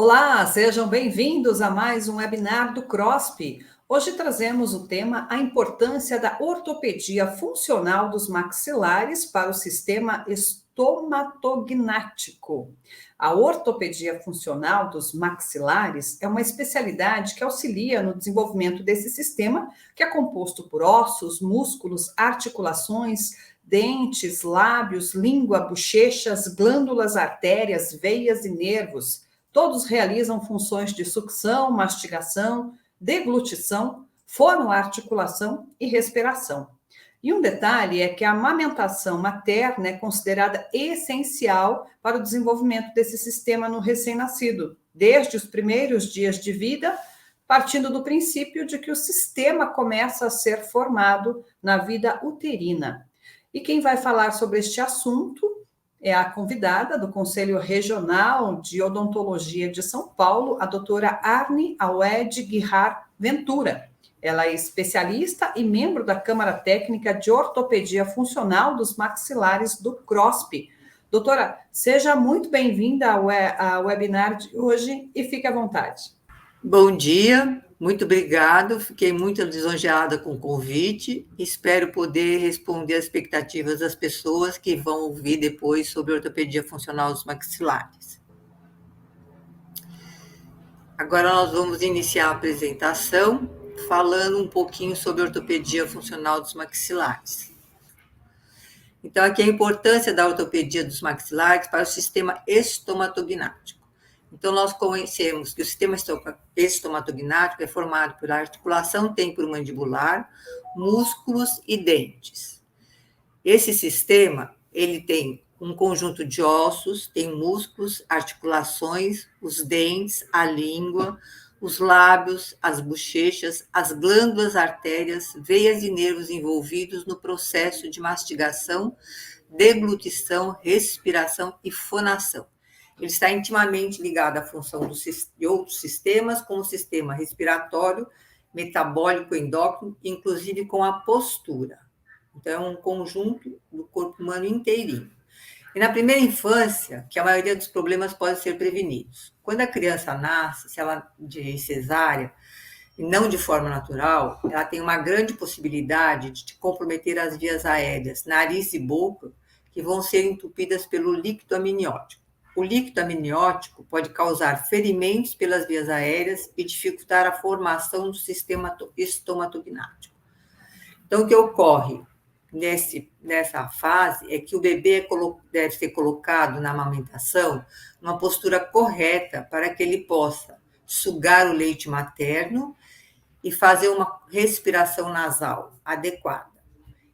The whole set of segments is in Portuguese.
Olá, sejam bem-vindos a mais um webinar do CROSP. Hoje trazemos o tema A importância da ortopedia funcional dos maxilares para o sistema estomatognático. A ortopedia funcional dos maxilares é uma especialidade que auxilia no desenvolvimento desse sistema, que é composto por ossos, músculos, articulações, dentes, lábios, língua, bochechas, glândulas, artérias, veias e nervos. Todos realizam funções de sucção, mastigação, deglutição, fonoarticulação e respiração. E um detalhe é que a amamentação materna é considerada essencial para o desenvolvimento desse sistema no recém-nascido, desde os primeiros dias de vida, partindo do princípio de que o sistema começa a ser formado na vida uterina. E quem vai falar sobre este assunto é a convidada do Conselho Regional de Odontologia de São Paulo, a doutora Arne Awed Guihar Ventura. Ela é especialista e membro da Câmara Técnica de Ortopedia Funcional dos Maxilares do CROSP. Doutora, seja muito bem-vinda ao webinar de hoje e fique à vontade. Bom dia, muito obrigado. Fiquei muito lisonjeada com o convite. Espero poder responder às expectativas das pessoas que vão ouvir depois sobre ortopedia funcional dos maxilares. Agora nós vamos iniciar a apresentação falando um pouquinho sobre ortopedia funcional dos maxilares. Então, aqui a importância da ortopedia dos maxilares para o sistema estomatognático. Então, nós conhecemos que o sistema estomatognático é formado por articulação temporomandibular, músculos e dentes. Esse sistema, ele tem um conjunto de ossos, tem músculos, articulações, os dentes, a língua, os lábios, as bochechas, as glândulas, artérias, veias e nervos envolvidos no processo de mastigação, deglutição, respiração e fonação. Ele está intimamente ligado à função de outros sistemas, como o sistema respiratório, metabólico, endócrino, inclusive com a postura. Então, é um conjunto do corpo humano inteirinho. E na primeira infância, que a maioria dos problemas pode ser prevenidos. Quando a criança nasce, se ela de cesárea, e não de forma natural, ela tem uma grande possibilidade de comprometer as vias aéreas, nariz e boca, que vão ser entupidas pelo líquido amniótico. O líquido amniótico pode causar ferimentos pelas vias aéreas e dificultar a formação do sistema estomatognático. Então, o que ocorre nessa fase é que o bebê deve ser colocado na amamentação numa postura correta para que ele possa sugar o leite materno e fazer uma respiração nasal adequada.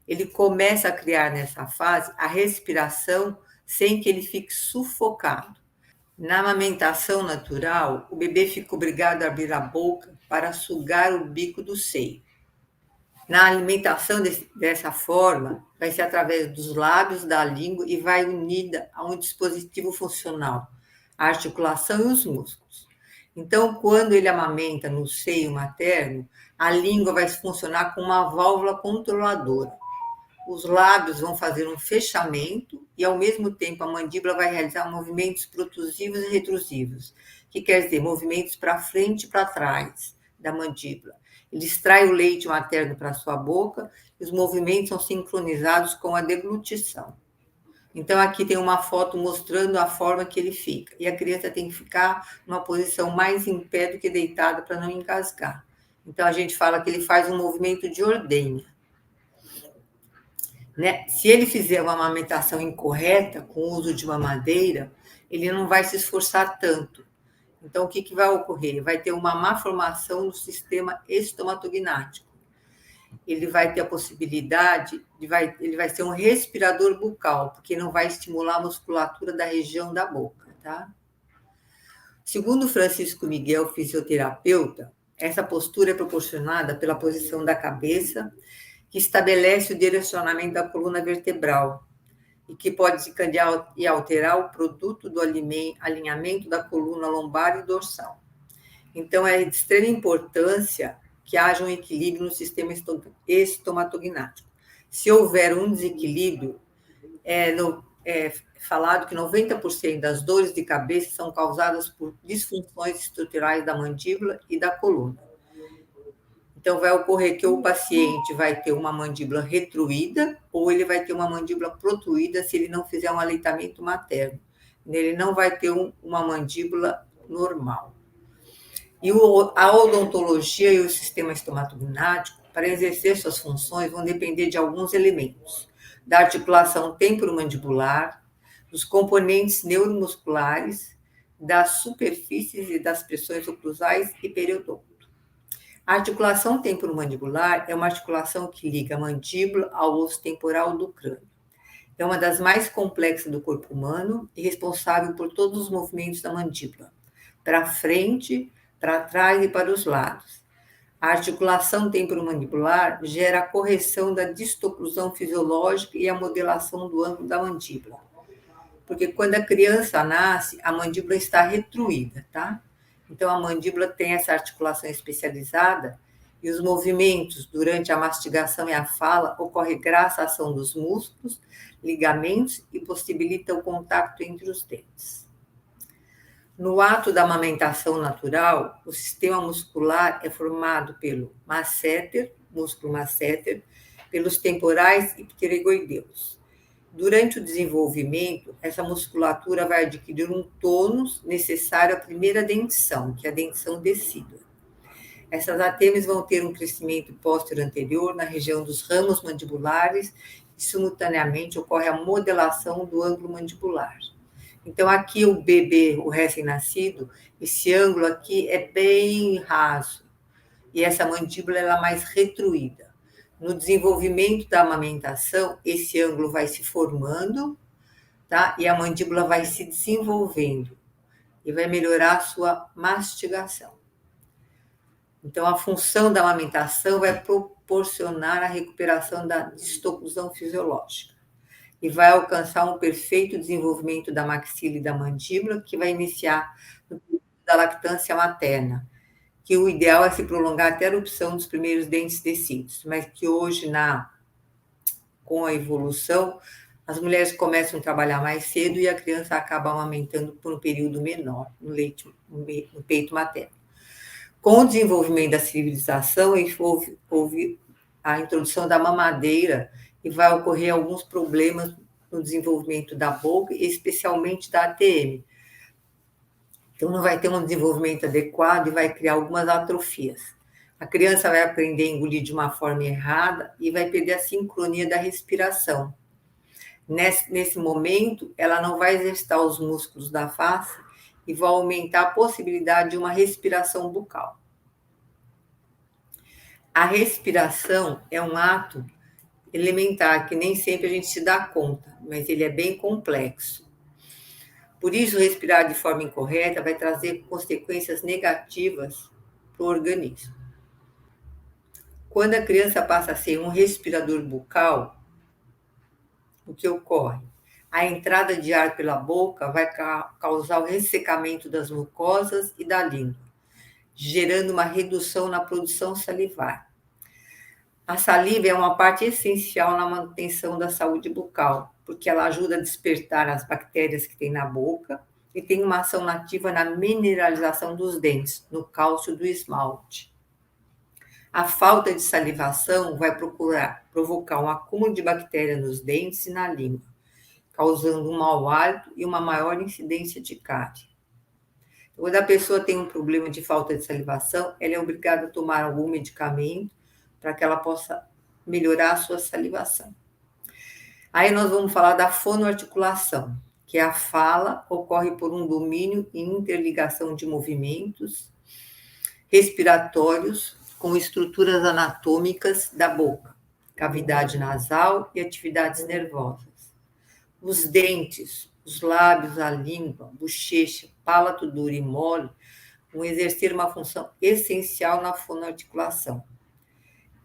Ele começa a criar nessa fase a respiração sem que ele fique sufocado. Na amamentação natural, o bebê fica obrigado a abrir a boca para sugar o bico do seio. Na alimentação dessa forma, vai ser através dos lábios, da língua e vai unida a um dispositivo funcional, a articulação e os músculos. Então, quando ele amamenta no seio materno, a língua vai funcionar como uma válvula controladora. Os lábios vão fazer um fechamento e, ao mesmo tempo, a mandíbula vai realizar movimentos protrusivos e retrusivos, que quer dizer movimentos para frente e para trás da mandíbula. Ele extrai o leite materno para a sua boca e os movimentos são sincronizados com a deglutição. Então, aqui tem uma foto mostrando a forma que ele fica. E a criança tem que ficar numa posição mais em pé do que deitada para não engasgar. Então, a gente fala que ele faz um movimento de ordenha. Né? Se ele fizer uma amamentação incorreta, com o uso de mamadeira, ele não vai se esforçar tanto. Então, o que vai ocorrer? Ele vai ter uma má formação no sistema estomatognático. Ele vai ter a possibilidade, ele vai ser um respirador bucal, porque não vai estimular a musculatura da região da boca, tá? Segundo Francisco Miguel, fisioterapeuta, essa postura é proporcionada pela posição da cabeça, que estabelece o direcionamento da coluna vertebral e que pode desencadear e alterar o produto do alinhamento da coluna lombar e dorsal. Então, é de extrema importância que haja um equilíbrio no sistema estomatognático. Se houver um desequilíbrio, falado que 90% das dores de cabeça são causadas por disfunções estruturais da mandíbula e da coluna. Então, vai ocorrer que o paciente vai ter uma mandíbula retruída ou ele vai ter uma mandíbula protruída se ele não fizer um aleitamento materno. Ele não vai ter uma mandíbula normal. E a odontologia e o sistema estomatognático, para exercer suas funções, vão depender de alguns elementos: da articulação temporomandibular, dos componentes neuromusculares, das superfícies e das pressões oclusais e periodonto. A articulação temporomandibular é uma articulação que liga a mandíbula ao osso temporal do crânio. É uma das mais complexas do corpo humano e responsável por todos os movimentos da mandíbula, para frente, para trás e para os lados. A articulação temporomandibular gera a correção da distoclusão fisiológica e a modelação do ângulo da mandíbula. Porque quando a criança nasce, a mandíbula está retruída, tá? Então, a mandíbula tem essa articulação especializada e os movimentos durante a mastigação e a fala ocorrem graças à ação dos músculos, ligamentos e possibilita o contato entre os dentes. No ato da amamentação natural, o sistema muscular é formado pelo masséter, músculo masséter, pelos temporais e pterygoideus. Durante o desenvolvimento, essa musculatura vai adquirir um tônus necessário à primeira dentição, que é a dentição decídua. Essas ATMs vão ter um crescimento póstero anterior na região dos ramos mandibulares e, simultaneamente, ocorre a modelação do ângulo mandibular. Então, aqui o bebê, o recém-nascido, esse ângulo aqui é bem raso e essa mandíbula ela é mais retruída. No desenvolvimento da amamentação, esse ângulo vai se formando, tá? E a mandíbula vai se desenvolvendo e vai melhorar a sua mastigação. Então, a função da amamentação vai proporcionar a recuperação da distoclusão fisiológica e vai alcançar um perfeito desenvolvimento da maxila e da mandíbula, que vai iniciar no período da lactância materna, que o ideal é se prolongar até a erupção dos primeiros dentes decíduos, mas que hoje, com a evolução, as mulheres começam a trabalhar mais cedo e a criança acaba amamentando por um período menor no peito materno. Com o desenvolvimento da civilização, houve a introdução da mamadeira e vai ocorrer alguns problemas no desenvolvimento da boca, especialmente da ATM. Então, não vai ter um desenvolvimento adequado e vai criar algumas atrofias. A criança vai aprender a engolir de uma forma errada e vai perder a sincronia da respiração. Nesse momento, ela não vai exercitar os músculos da face e vai aumentar a possibilidade de uma respiração bucal. A respiração é um ato elementar que nem sempre a gente se dá conta, mas ele é bem complexo. Por isso, respirar de forma incorreta vai trazer consequências negativas para o organismo. Quando a criança passa a ser um respirador bucal, o que ocorre? A entrada de ar pela boca vai causar o ressecamento das mucosas e da língua, gerando uma redução na produção salivar. A saliva é uma parte essencial na manutenção da saúde bucal, porque ela ajuda a despertar as bactérias que tem na boca e tem uma ação nativa na mineralização dos dentes, no cálcio do esmalte. A falta de salivação vai provocar um acúmulo de bactéria nos dentes e na língua, causando um mau hálito e uma maior incidência de cárie. Quando a pessoa tem um problema de falta de salivação, ela é obrigada a tomar algum medicamento para que ela possa melhorar a sua salivação. Aí nós vamos falar da fonoarticulação, que a fala ocorre por um domínio e interligação de movimentos respiratórios com estruturas anatômicas da boca, cavidade nasal e atividades nervosas. Os dentes, os lábios, a língua, bochecha, palato duro e mole vão exercer uma função essencial na fonoarticulação.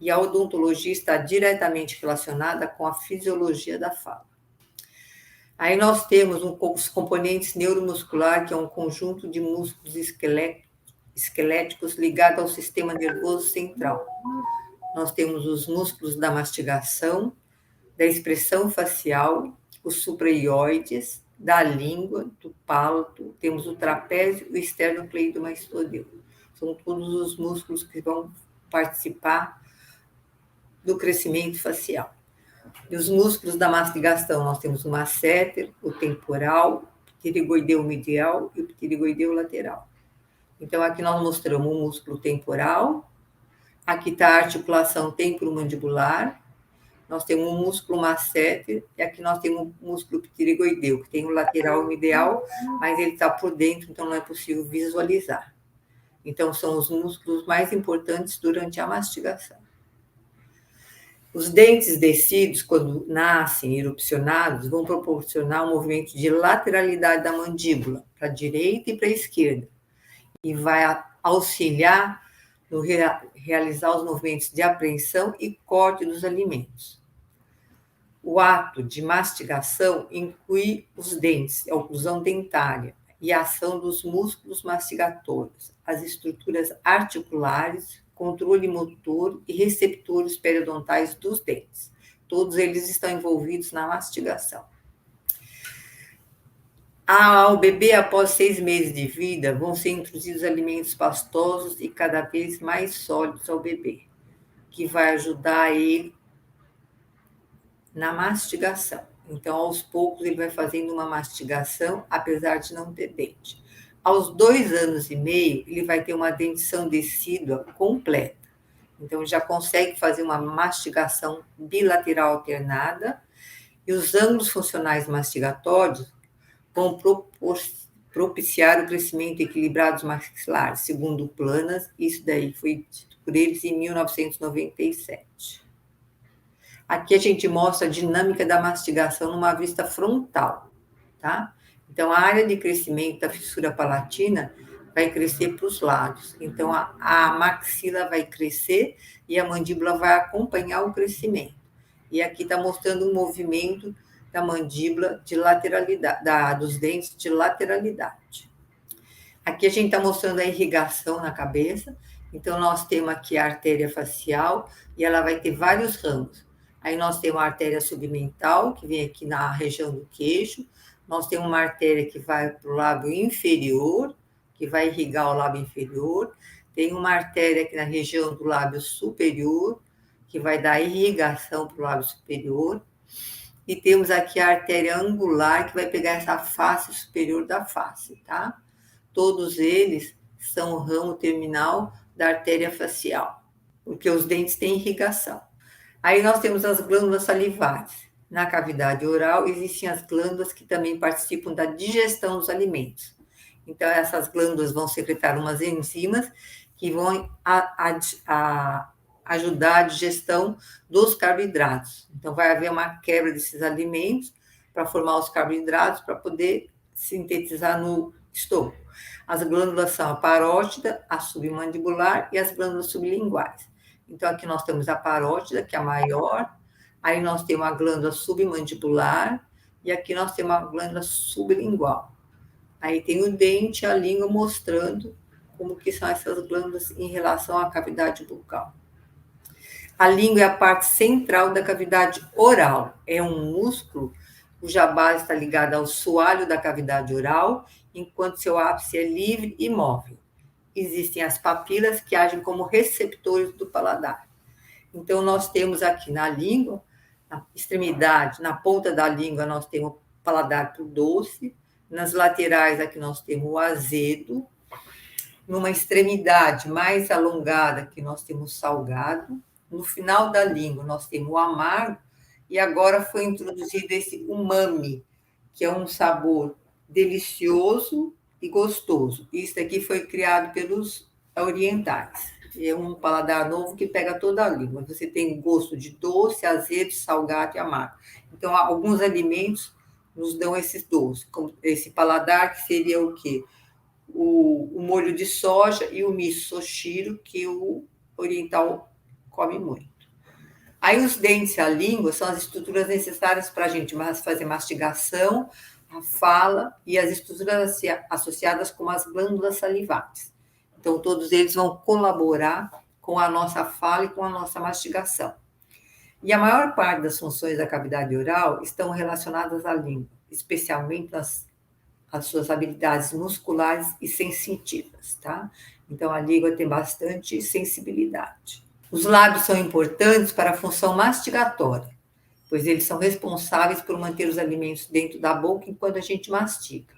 E a odontologia está diretamente relacionada com a fisiologia da fala. Aí nós temos os componentes neuromuscular, que é um conjunto de músculos esqueléticos ligados ao sistema nervoso central. Nós temos os músculos da mastigação, da expressão facial, os supraioides, da língua, do palato, temos o trapézio e o esternocleidomastodeu. São todos os músculos que vão participar do crescimento facial. E os músculos da mastigação, nós temos o masseter, o temporal, o pterigoideu medial e o pterigoideu lateral. Então, aqui nós mostramos o músculo temporal, aqui está a articulação temporomandibular, nós temos o músculo masseter, e aqui nós temos o músculo pterigoideu, que tem o lateral e o medial, mas ele está por dentro, então não é possível visualizar. Então, são os músculos mais importantes durante a mastigação. Os dentes descidos, quando nascem erupcionados, vão proporcionar um movimento de lateralidade da mandíbula, para a direita e para a esquerda, e vai auxiliar no realizar os movimentos de apreensão e corte dos alimentos. O ato de mastigação inclui os dentes, a oclusão dentária e a ação dos músculos mastigatórios, as estruturas articulares, controle motor e receptores periodontais dos dentes. Todos eles estão envolvidos na mastigação. Ao bebê, após 6 meses de vida, vão ser introduzidos alimentos pastosos e cada vez mais sólidos ao bebê, que vai ajudar ele na mastigação. Então, aos poucos, ele vai fazendo uma mastigação, apesar de não ter dente. Aos 2 anos e meio, ele vai ter uma dentição decídua completa. Então, já consegue fazer uma mastigação bilateral alternada e os ângulos funcionais mastigatórios vão propiciar o crescimento equilibrado dos maxilares, segundo Planas. Isso daí foi dito por eles em 1997. Aqui a gente mostra a dinâmica da mastigação numa vista frontal, tá? Então, a área de crescimento da fissura palatina vai crescer para os lados. Então, a maxila vai crescer e a mandíbula vai acompanhar o crescimento. E aqui está mostrando o movimento da mandíbula de lateralidade, dos dentes de lateralidade. Aqui a gente está mostrando a irrigação na cabeça. Então, nós temos aqui a artéria facial e ela vai ter vários ramos. Aí nós temos a artéria submental, que vem aqui na região do queixo. Nós temos uma artéria que vai para o lábio inferior, que vai irrigar o lábio inferior. Tem uma artéria aqui na região do lábio superior, que vai dar irrigação para o lábio superior. E temos aqui a artéria angular, que vai pegar essa face superior da face, tá? Todos eles são o ramo terminal da artéria facial, porque os dentes têm irrigação. Aí nós temos as glândulas salivares. Na cavidade oral existem as glândulas que também participam da digestão dos alimentos. Então, essas glândulas vão secretar umas enzimas que vão ajudar a digestão dos carboidratos. Então, vai haver uma quebra desses alimentos para formar os carboidratos para poder sintetizar no estômago. As glândulas são a parótida, a submandibular e as glândulas sublinguais. Então, aqui nós temos a parótida, que é a maior, aí nós temos a glândula submandibular e aqui nós temos a glândula sublingual. Aí tem o dente e a língua mostrando como que são essas glândulas em relação à cavidade bucal. A língua é a parte central da cavidade oral. É um músculo cuja base está ligada ao soalho da cavidade oral, enquanto seu ápice é livre e móvel. Existem as papilas que agem como receptores do paladar. Então, nós temos aqui na língua, na extremidade, na ponta da língua, nós temos o paladar pro doce. Nas laterais, aqui nós temos o azedo. Numa extremidade mais alongada, aqui nós temos o salgado. No final da língua, nós temos o amargo. E agora foi introduzido esse umami, que é um sabor delicioso e gostoso. Isso aqui foi criado pelos orientais. É um paladar novo que pega toda a língua. Você tem gosto de doce, azedo, salgado e amargo. Então, alguns alimentos nos dão esses doces, como esse paladar, que seria o quê? O molho de soja e o miso soshiro, que o oriental come muito. Aí os dentes e a língua são as estruturas necessárias para a gente fazer mastigação, a fala e as estruturas associadas com as glândulas salivares. Então, todos eles vão colaborar com a nossa fala e com a nossa mastigação. E a maior parte das funções da cavidade oral estão relacionadas à língua. especialmente as suas habilidades musculares e sensitivas, tá? Então, a língua tem bastante sensibilidade. Os lábios são importantes para a função mastigatória, pois eles são responsáveis por manter os alimentos dentro da boca enquanto a gente mastiga.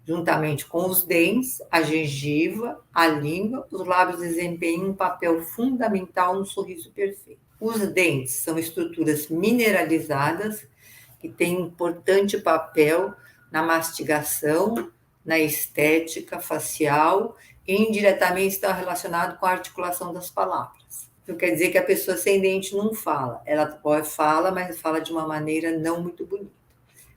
Juntamente com os dentes, a gengiva, a língua, os lábios desempenham um papel fundamental no sorriso perfeito. Os dentes são estruturas mineralizadas que têm um importante papel na mastigação, na estética facial e indiretamente estão relacionados com a articulação das palavras. Não quer dizer que a pessoa sem dente não fala. Ela fala, mas fala de uma maneira não muito bonita.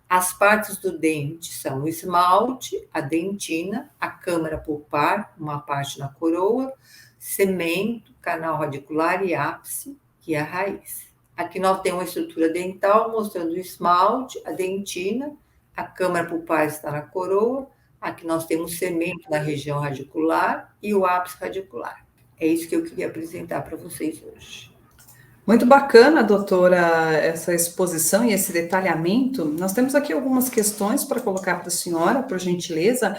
As partes do dente são o esmalte, a dentina, a câmara pulpar, uma parte na coroa, cemento, canal radicular e ápice, que é a raiz. Aqui nós temos uma estrutura dental mostrando o esmalte, a dentina, a câmara pulpar está na coroa, aqui nós temos cemento na região radicular e o ápice radicular. É isso que eu queria apresentar para vocês hoje. Muito bacana, doutora, essa exposição e esse detalhamento. Nós temos aqui algumas questões para colocar para a senhora, por gentileza.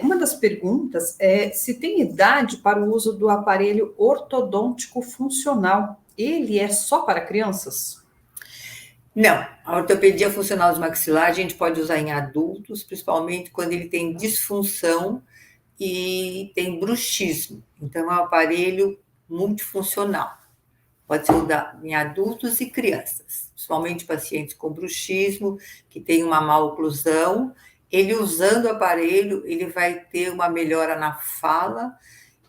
Uma das perguntas é se tem idade para o uso do aparelho ortodôntico funcional. Ele é só para crianças? Não, a ortopedia funcional dos maxilares a gente pode usar em adultos, principalmente quando ele tem disfunção e tem bruxismo. Então, é um aparelho multifuncional. Pode ser usado em adultos e crianças, principalmente pacientes com bruxismo, que tem uma má oclusão. Ele usando o aparelho, ele vai ter uma melhora na fala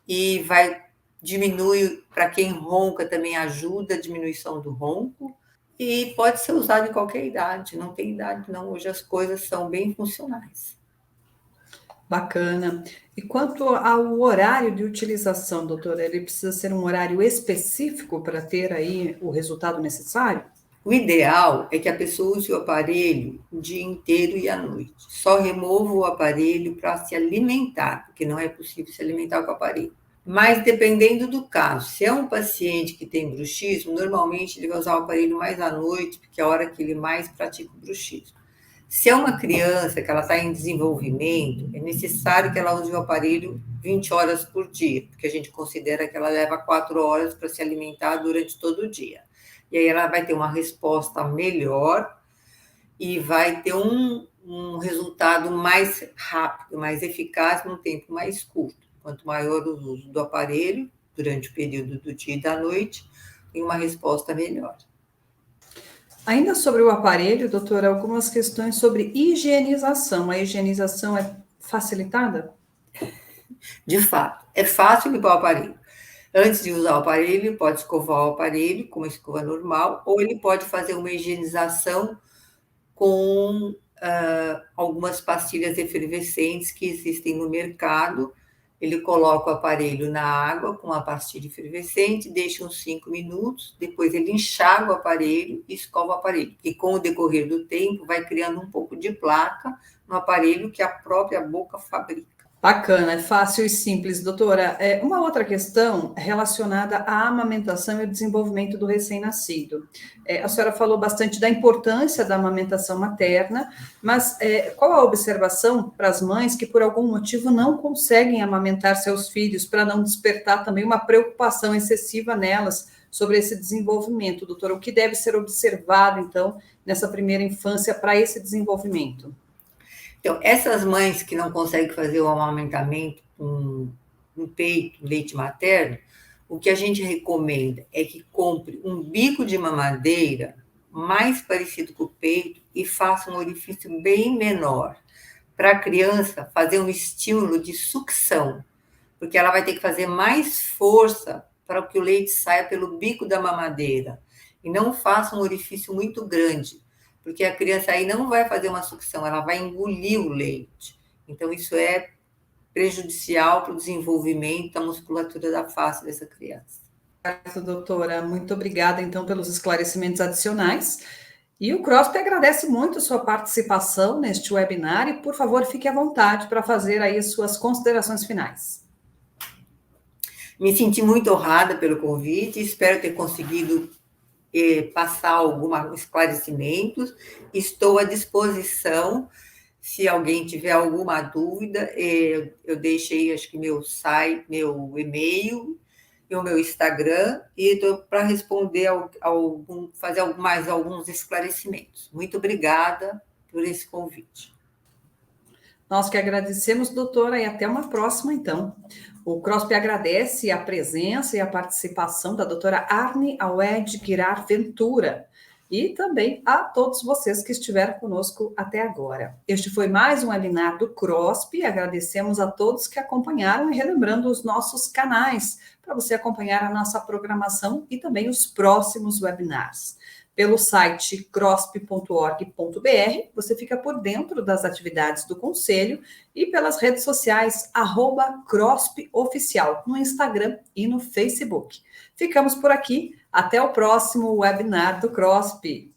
e vai diminuir, para quem ronca também ajuda a diminuição do ronco. E pode ser usado em qualquer idade, não tem idade não, hoje as coisas são bem funcionais. Bacana. E quanto ao horário de utilização, doutora, ele precisa ser um horário específico para ter aí o resultado necessário? O ideal é que a pessoa use o aparelho o dia inteiro e à noite. Só remova o aparelho para se alimentar, porque não é possível se alimentar com o aparelho. Mas dependendo do caso, se é um paciente que tem bruxismo, normalmente ele vai usar o aparelho mais à noite, porque é a hora que ele mais pratica o bruxismo. Se é uma criança que ela está em desenvolvimento, é necessário que ela use o aparelho 20 horas por dia, porque a gente considera que ela leva 4 horas para se alimentar durante todo o dia. E aí ela vai ter uma resposta melhor e vai ter um resultado mais rápido, mais eficaz num tempo mais curto. Quanto maior o uso do aparelho, durante o período do dia e da noite, tem uma resposta melhor. Ainda sobre o aparelho, doutora, algumas questões sobre higienização. A higienização é facilitada? De fato, é fácil limpar o aparelho. Antes de usar o aparelho, pode escovar o aparelho com uma escova normal, ou ele pode fazer uma higienização com algumas pastilhas efervescentes que existem no mercado. Ele coloca o aparelho na água com a pastilha efervescente, deixa uns 5 minutos, depois ele enxágue o aparelho e escova o aparelho. E com o decorrer do tempo, vai criando um pouco de placa no aparelho que a própria boca fabrica. Bacana, é fácil e simples, doutora. Uma outra questão relacionada à amamentação e o desenvolvimento do recém-nascido. A senhora falou bastante da importância da amamentação materna, mas qual a observação para as mães que, por algum motivo, não conseguem amamentar seus filhos, para não despertar também uma preocupação excessiva nelas sobre esse desenvolvimento, doutora? O que deve ser observado, então, nessa primeira infância para esse desenvolvimento? Então, essas mães que não conseguem fazer o amamentamento com peito, leite materno, o que a gente recomenda é que compre um bico de mamadeira mais parecido com o peito e faça um orifício bem menor, para a criança fazer um estímulo de sucção, porque ela vai ter que fazer mais força para que o leite saia pelo bico da mamadeira, e não faça um orifício muito grande, porque a criança aí não vai fazer uma sucção, ela vai engolir o leite. Então, isso é prejudicial para o desenvolvimento da musculatura da face dessa criança. Doutora, muito obrigada, então, pelos esclarecimentos adicionais. E o CROSP agradece muito a sua participação neste webinar e, por favor, fique à vontade para fazer aí as suas considerações finais. Me senti muito honrada pelo convite, espero ter conseguido passar alguns esclarecimentos. Estou à disposição. Se alguém tiver alguma dúvida, eu deixei, acho que meu site, meu e-mail e o meu Instagram, e estou para responder, fazer mais alguns esclarecimentos. Muito obrigada por esse convite. Nós que agradecemos, doutora, e até uma próxima, então. O CROSP agradece a presença e a participação da doutora Arne Awed Guirar Ventura e também a todos vocês que estiveram conosco até agora. Este foi mais um webinar do CROSP. Agradecemos a todos que acompanharam e relembrando os nossos canais para você acompanhar a nossa programação e também os próximos webinars. Pelo site crosp.org.br, você fica por dentro das atividades do Conselho e pelas redes sociais, @CROSPOficial, no Instagram e no Facebook. Ficamos por aqui. Até o próximo webinar do CROSP.